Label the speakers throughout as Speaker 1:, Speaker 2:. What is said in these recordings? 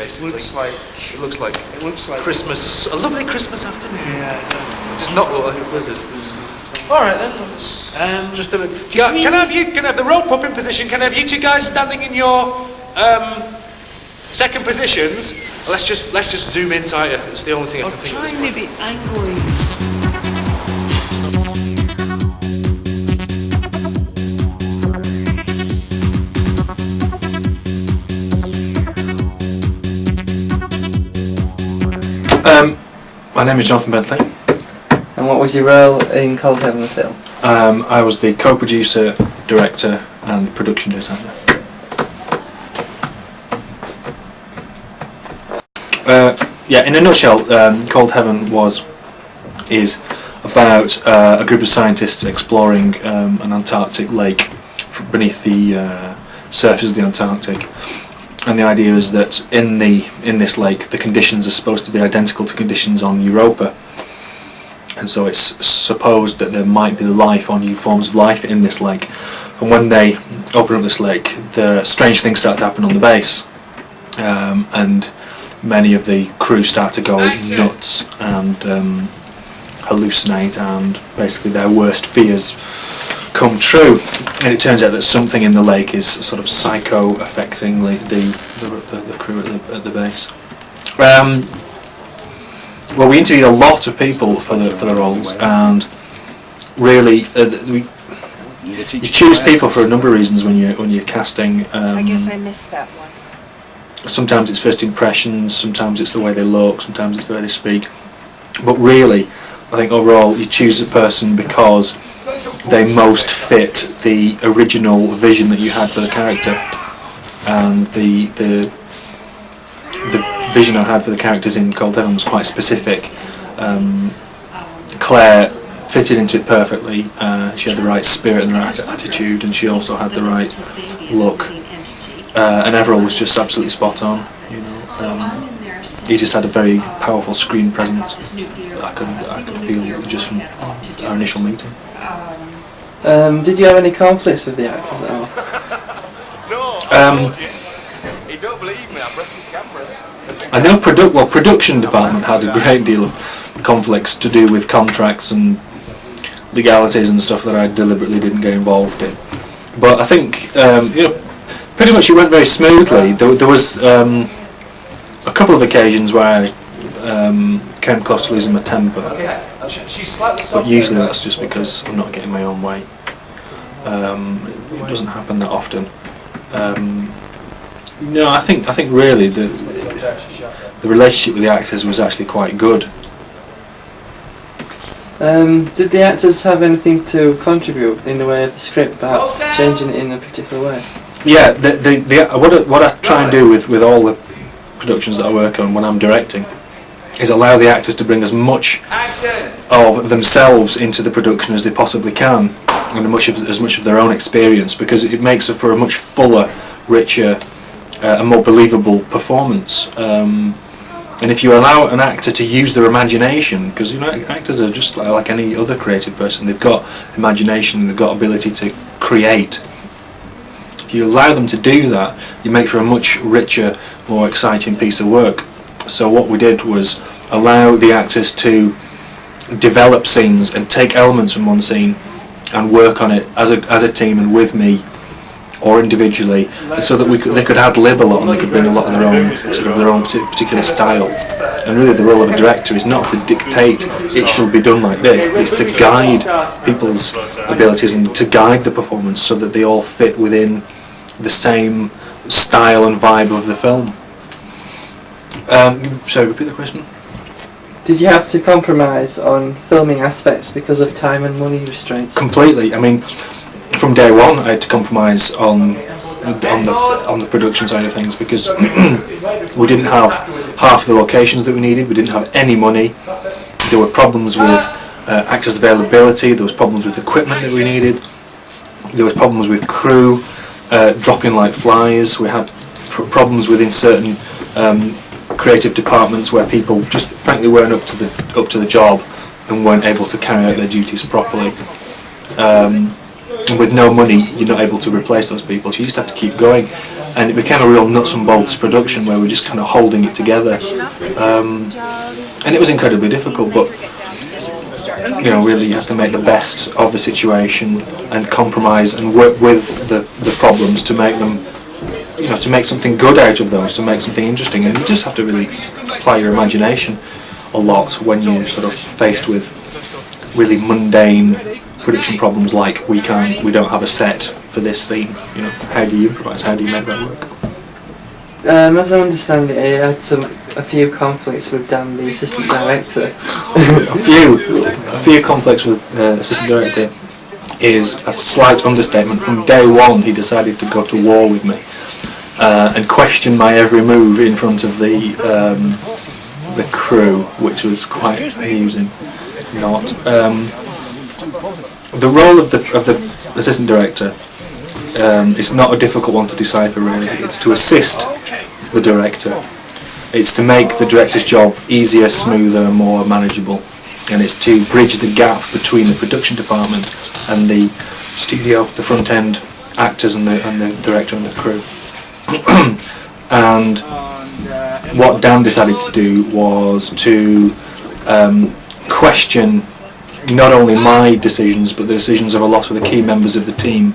Speaker 1: basically.
Speaker 2: It looks like
Speaker 1: Christmas, a lovely Christmas afternoon.
Speaker 2: Yeah, it does.
Speaker 1: It does not look like a blizzard.
Speaker 2: All right then.
Speaker 1: Just a bit. Can I have the rope up in position? Can I have you two guys standing in your second positions? Let's just zoom in tighter. It's the only thing I can think of.
Speaker 2: Try maybe angling.
Speaker 3: My name is Jonathan Bentley.
Speaker 4: And what was your role in Cold Heaven, the film?
Speaker 3: I was the co-producer, director and production designer. Yeah, in a nutshell, Cold Heaven is about a group of scientists exploring an Antarctic lake beneath the surface of the Antarctic. And the idea is that in this lake the conditions are supposed to be identical to conditions on Europa, and so it's supposed that there might be life or new forms of life in this lake. And when they open up this lake, the strange things start to happen on the base, and many of the crew start to go nuts and hallucinate, and basically their worst fears come true. And it turns out that something in the lake is sort of psycho affecting the crew at the base. Well, we interviewed a lot of people for the roles, and really you choose people for a number of reasons when you're casting.
Speaker 5: I guess I missed that one.
Speaker 3: Sometimes it's first impressions, sometimes it's the way they look, sometimes it's the way they speak. But really, I think overall you choose a person because they most fit the original vision that you had for the character. And the vision I had for the characters in Cold Heaven was quite specific. Claire fitted into it perfectly. She had the right spirit and the right attitude, and she also had the right look. And Everil was just absolutely spot on. You know, he just had a very powerful screen presence. I could feel just from our initial meeting.
Speaker 4: Did you have any conflicts with the actors at all?
Speaker 3: I know production department had a great deal of conflicts to do with contracts and legalities and stuff that I deliberately didn't get involved in. But I think pretty much it went very smoothly. There was a couple of occasions where I came close to losing my temper, but usually that's just because I'm not getting my own way. It doesn't happen that often. No, I think really the relationship with the actors was actually quite good.
Speaker 4: Did the actors have anything to contribute in the way of the script, perhaps changing it in a particular way?
Speaker 3: Yeah, what I try and do with all the productions that I work on when I'm directing is allow the actors to bring as much of themselves into the production as they possibly can, and as much of their own experience, because it makes it for a much fuller, richer, and more believable performance. And if you allow an actor to use their imagination, because actors are just like any other creative person, they've got imagination, they've got ability to create. If you allow them to do that, you make for a much richer, more exciting piece of work. So what we did was allow the actors to develop scenes and take elements from one scene and work on it as a team and with me or individually, and so that they could ad-lib a lot and they could bring a lot of their own particular style. And really the role of a director is not to dictate it shall be done like this, it's to guide people's abilities and to guide the performance so that they all fit within the same style and vibe of the film. Sorry, repeat the question?
Speaker 4: Did you have to compromise on filming aspects because of time and money restraints?
Speaker 3: Completely. I mean, from day one I had to compromise on the production side of things, because we didn't have half the locations that we needed, we didn't have any money, there were problems with actors' availability, there was problems with equipment that we needed, there was problems with crew dropping like flies, we had problems within certain creative departments where people just frankly weren't up to the job and weren't able to carry out their duties properly. And with no money, you're not able to replace those people, so you just have to keep going. and it became a real nuts and bolts production where we're just kind of holding it together, and it was incredibly difficult, but really you have to make the best of the situation and compromise and work with the problems to make them, to make something good out of those, to make something interesting, and you just have to really apply your imagination a lot when you're sort of faced with really mundane production problems like we don't have a set for this scene. How do you improvise? How do you make that work?
Speaker 4: As I understand it, he had a few conflicts with Dan, the assistant director.
Speaker 3: A few conflicts with assistant director is a slight understatement. From day one, he decided to go to war with me and question my every move in front of the crew, which was quite amusing. The role of the assistant director is not a difficult one to decipher, really. It's to assist the director. It's to make the director's job easier, smoother, and more manageable. And it's to bridge the gap between the production department and the studio, the front end actors and the director and the crew. And what Dan decided to do was to question not only my decisions but the decisions of a lot of the key members of the team,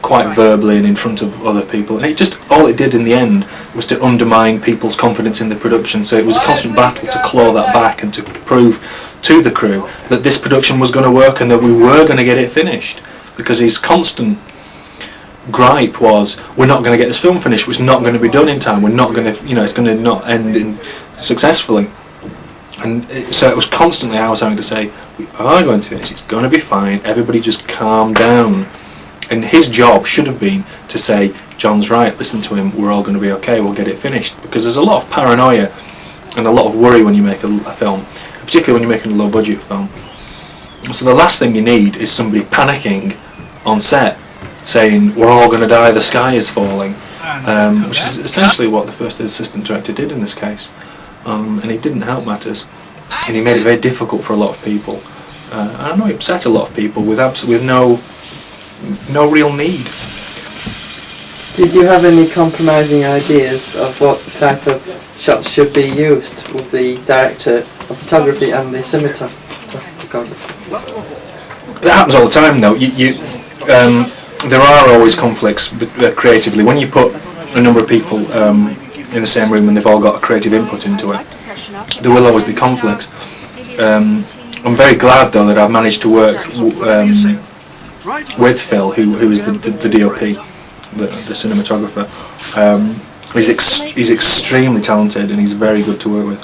Speaker 3: quite verbally and in front of other people. And all it did in the end was to undermine people's confidence in the production. So it was a constant battle to claw that back and to prove to the crew that this production was going to work and that we were going to get it finished. Because his constant gripe was, we're not going to get this film finished, it's not going to be done in time, we're not going to, it's going to not end successfully. And so it was constantly I was having to say, we are going to finish, it's going to be fine, everybody just calm down. And his job should have been to say, John's right, listen to him, we're all going to be okay, we'll get it finished. Because there's a lot of paranoia and a lot of worry when you make a film, particularly when you're making a low budget film. So the last thing you need is somebody panicking on set, saying, we're all going to die, the sky is falling, which is essentially what the first assistant director did in this case. And he didn't help matters, and he made it very difficult for a lot of people. I know he upset a lot of people with no real need.
Speaker 4: Did you have any compromising ideas of what type of shots should be used with the director of photography and the cinematographer?
Speaker 3: That happens all the time, though. There are always conflicts creatively. When you put a number of people in the same room and they've all got a creative input into it, there will always be conflicts. I'm very glad, though, that I've managed to work with Phil, who is the DOP, the cinematographer. He's extremely talented and he's very good to work with.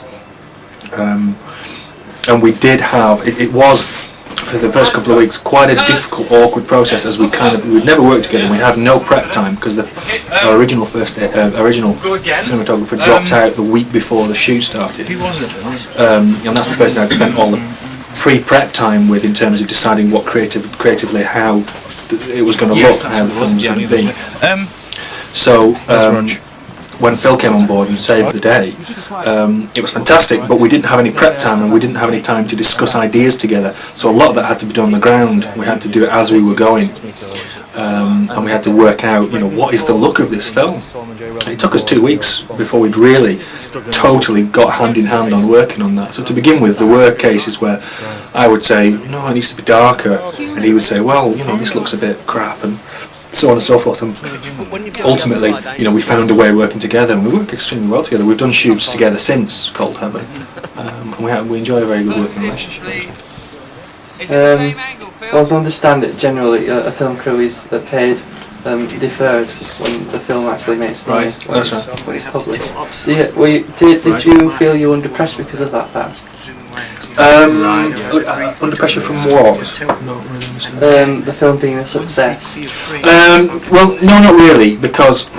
Speaker 3: And we did have, it was, for the first couple of weeks, quite a difficult, awkward process, as we'd never worked together, and we had no prep time because our original cinematographer dropped out the week before the shoot started. And that's the person I'd spent all the pre-prep time with in terms of deciding what creatively how it was going to look, how the film was going to be. So when Phil came on board and saved the day, it was fantastic, but we didn't have any prep time and we didn't have any time to discuss ideas together, so a lot of that had to be done on the ground. We had to do it as we were going, and we had to work out, what is the look of this film. And it took us 2 weeks before we'd really totally got hand in hand on working on that. So to begin with, there were cases where I would say, no, it needs to be darker, and he would say, well, this looks a bit crap, and so on and so forth. And ultimately, we found a way of working together, and we work extremely well together. We've done shoots together since Cold Heaven, and we enjoy a very good working relationship.
Speaker 4: Well, to understand it, generally a film crew is paid deferred when the film actually makes money, when it's published. So did you feel you were under pressure because of that fact?
Speaker 3: Under pressure from what?
Speaker 4: The film being a success.
Speaker 3: Well, no, not really, because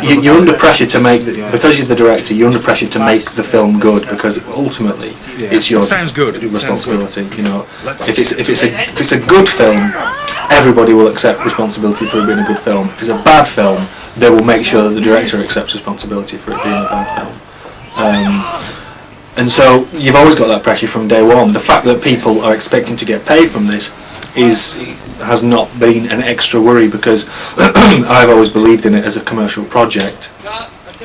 Speaker 3: you're under pressure to make, because you're the director, you're under pressure to make the film good, because ultimately it's your responsibility. If it's a good film, everybody will accept responsibility for it being a good film. If it's a bad film, they will make sure that the director accepts responsibility for it being a bad film. And so you've always got that pressure from day one. The fact that people are expecting to get paid from this has not been an extra worry, because I've always believed in it as a commercial project,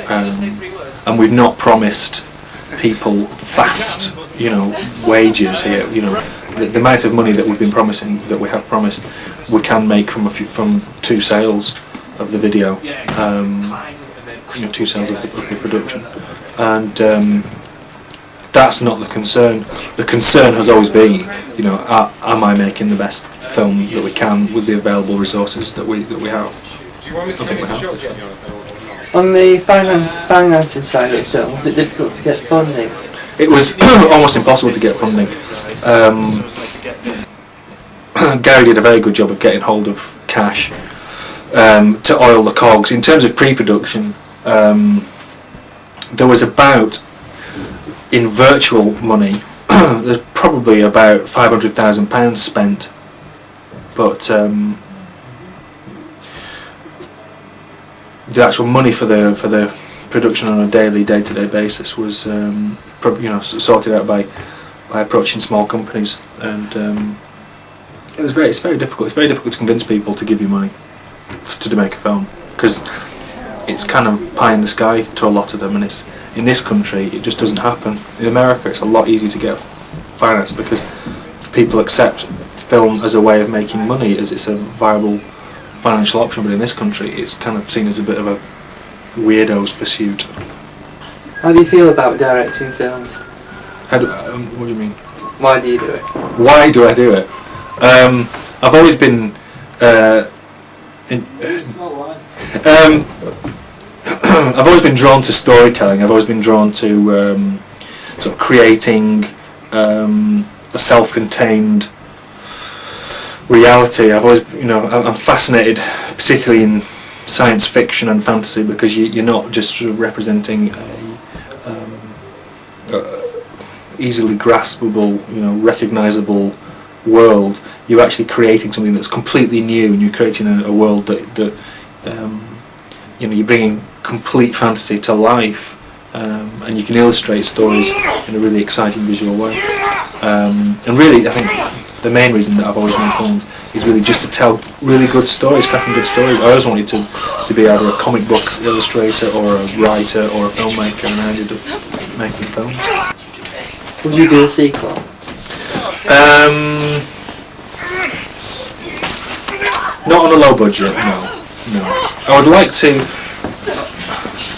Speaker 3: and we've not promised people fast, wages here. The amount of money that we've been promising, that we have promised, we can make from 2 sales of the video, 2 sales of the production, and that's not the concern. The concern has always been, am I making the best film that we can with the available resources that we have? I think we have.
Speaker 4: On the financing side of the film, was it difficult to get funding?
Speaker 3: It was almost impossible to get funding. Gary did a very good job of getting hold of cash to oil the cogs. In terms of pre-production, there was about, in virtual money, there's probably about £500,000 spent, but the actual money for the production on a day-to-day basis was sorted out by approaching small companies, and it's very difficult. It's very difficult to convince people to give you money to make a film, because it's kind of pie in the sky to a lot of them, and it's, in this country, it just doesn't happen. In America, it's a lot easier to get finance because people accept film as a way of making money, as it's a viable financial option. But in this country, it's kind of seen as a bit of a weirdo's pursuit.
Speaker 4: How do you feel about directing films?
Speaker 3: What do you mean?
Speaker 4: Why do you do it?
Speaker 3: Why do I do it? I've always been I've always been drawn to storytelling. I've always been drawn to sort of creating a self-contained reality. I've always, I'm fascinated, particularly in science fiction and fantasy, because you're not just sort of representing a easily graspable, recognisable world. You're actually creating something that's completely new, and you're creating a world that you're bringing complete fantasy to life, and you can illustrate stories in a really exciting visual way. And really, I think the main reason that I've always made films is really just to tell really good stories, cracking good stories. I always wanted to be either a comic book illustrator or a writer or a filmmaker, and I ended up making films.
Speaker 4: Would you do a sequel?
Speaker 3: Not on a low budget, no. I would like to.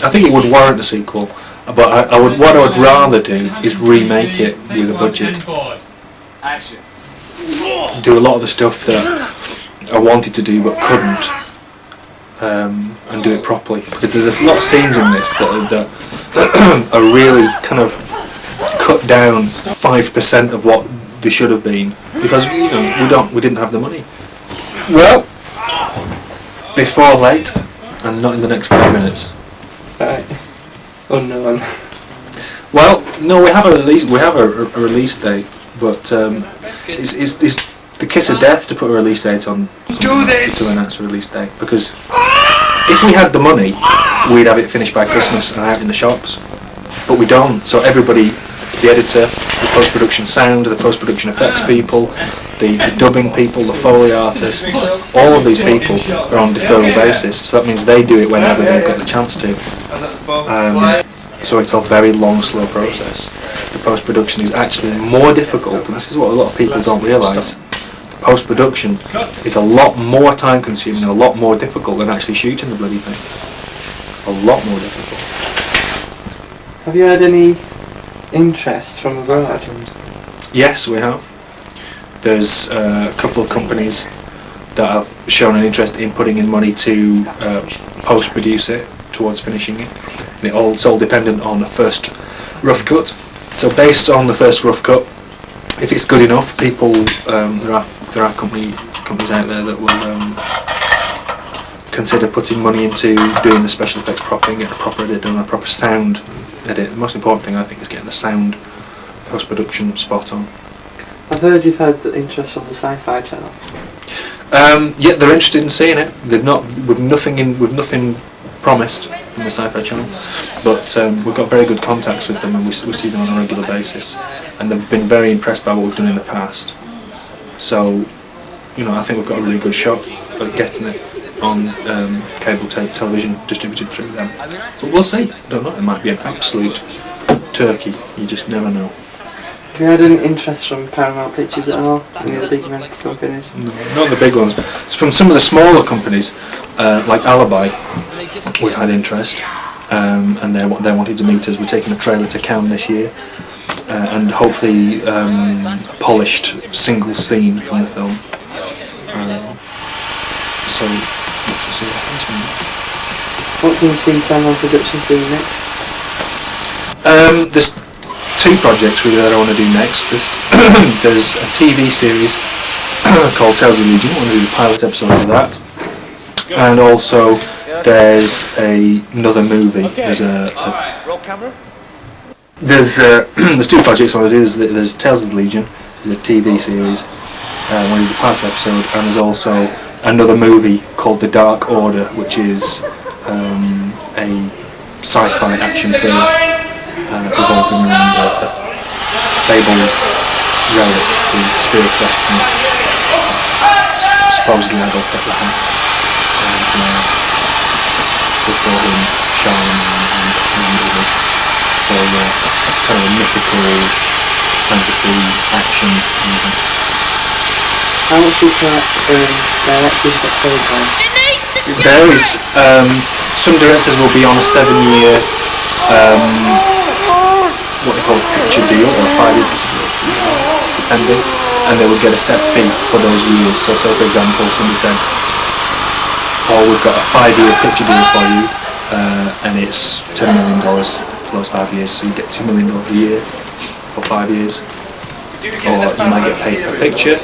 Speaker 3: I think it would warrant a sequel, but what I would rather do is remake it with a budget. Do a lot of the stuff that I wanted to do but couldn't, and do it properly. Because there's a lot of scenes in this that are really kind of cut down 5% of what they should have been, because we didn't have the money. Well, before late, and not in the next 5 minutes.
Speaker 4: Right. Unknown.
Speaker 3: Well, no, we have a release. We have a release date, but it's the kiss of death to put a release date on. To announce a release date, because if we had the money, we'd have it finished by Christmas and out in the shops. But we don't. So everybody, the editor, the post-production sound, the post-production effects people, the dubbing people, the Foley artists, all of these people are on deferral basis. So that means they do it whenever they've got the chance to. So it's a very long, slow process. The post-production is actually more difficult, and this is what a lot of people don't realise. The post-production is a lot more time-consuming and a lot more difficult than actually shooting the bloody thing. A lot more difficult.
Speaker 4: Have you had any interest from abroad?
Speaker 3: Yes, we have. There's a couple of companies that have shown an interest in putting in money to post-produce it towards finishing it, and it's all dependent on the first rough cut. So based on the first rough cut, if it's good enough, people there are companies out there that will consider putting money into doing the special effects properly, and getting a proper edit done, a proper sound edit. The most important thing, I think, is getting the sound post-production spot on.
Speaker 4: I've heard you've had interest on the Sci-Fi Channel.
Speaker 3: Yeah, they're interested in seeing it. They've not, with nothing promised in the Sci-Fi Channel, but we've got very good contacts with them, and we see them on a regular basis, and they've been very impressed by what we've done in the past. So I think we've got a really good shot at getting it on cable television distributed through them. But we'll see. Don't know. It might be an absolute turkey. You just never know.
Speaker 4: Have you had any interest from Paramount Pictures at all? Any of the big American companies?
Speaker 3: No, not the big ones. It's from some of the smaller companies, like Alibi. We've had interest, and they wanted to meet us. We're taking a trailer to Cannes this year, and hopefully a polished single scene from the film. So we'll see what happens from there.
Speaker 4: What can you see Paramount Productions doing next?
Speaker 3: There's two projects really that I want to do next. There's a TV series called Tales of the Legion. I want to do the pilot episode of that, and also there's another movie. There's two projects I want to do. There's Tales of the Legion. There's a TV series. I want to do the pilot episode, and there's also another movie called The Dark Order, which is a sci-fi action thriller revolving around a fabled relic, the Spear of Destiny, supposedly Adolf Bethlehem, and before him Charlemagne and others. So it's kind of a mythical fantasy action movie.
Speaker 4: How much do directors get paid by?
Speaker 3: It varies. Some directors will be on a 7-year what they call a picture deal, or a 5-year picture deal, depending, and they would get a set fee for those years. So say for example somebody said, oh, we've got a 5-year picture deal for you, and it's $10 million for those 5 years, so you get $2 million a year for 5 years, or you might get paid per picture.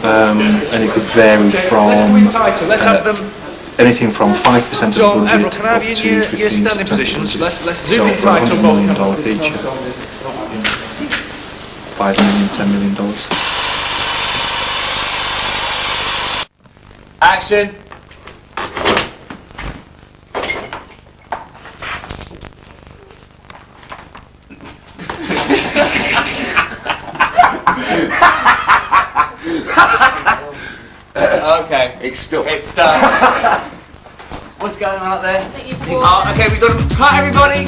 Speaker 3: And it could vary from anything from 5% of the budget up to 15% of the budget. So for a $100 million feature, $5 million, $10 million.
Speaker 1: Action! Okay. It's started. What's going on up there? Oh, okay, we've got to cut everybody.